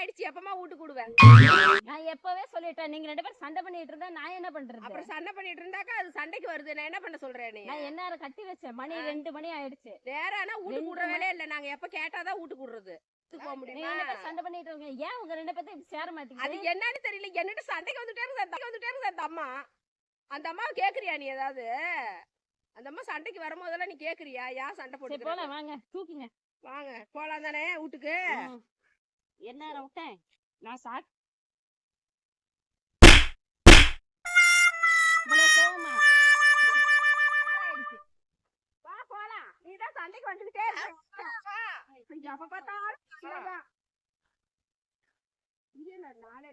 ஆயிடுச்சு. எப்பமா வீட்டுக்கு விடுவேன்? நான் எப்பவே சொல்லிட்டேன். நீங்க 2 பேரும் சண்டை பண்ணிட்டு இருந்தா நான் என்ன பண்றது? அப்புறம் சண்டை பண்ணிட்டு இருந்தாக்கா அது சண்டைக்கு வருது. நான் என்ன பண்ண சொல்றேன் நீ? நான் எந்நேரம் கட்டி வச்சேன். மணி 2 மணி ஆயிடுச்சு. நேரம் ஆனா வீட்டுக்கு விடுற வேலையே இல்ல. நாங்க எப்ப கேட்டாதான் வீட்டுக்கு விடுறது. போக நீங்க முடியுமா? 2 பேரும் சண்டை பண்ணிட்டு இருக்கீங்க. ஏன் உங்க 2 பேர்த்தையும் சேர அது மாட்டேங்குது? என்னன்னு தெரியல. என்னட்டு சண்டைக்கு வந்துட்டே இருக்குது அந்த அம்மா. அந்த அம்மாவை கேக்குறியா நீ ஏதாவது? அந்த அம்மா சண்டைக்கு வரும்போதெல்லாம் நீ கேக்குறியா? ஏன் சண்டை சரி போட்டு போலாம் வாங்க. தூக்குங்க. வாங்க போலாம் தானே வீட்டுக்கு? எந்நேரம் விட்டேன். நான் சாக் இவ்வளவு கோவமா? ஆயிடுச்சு. வா போலாம். நீதான் சண்டைக்கு வந்துகிட்டே இருக்க. எப்ப பார்த்தாலும் சண்டைதான். இது என்ன நாளே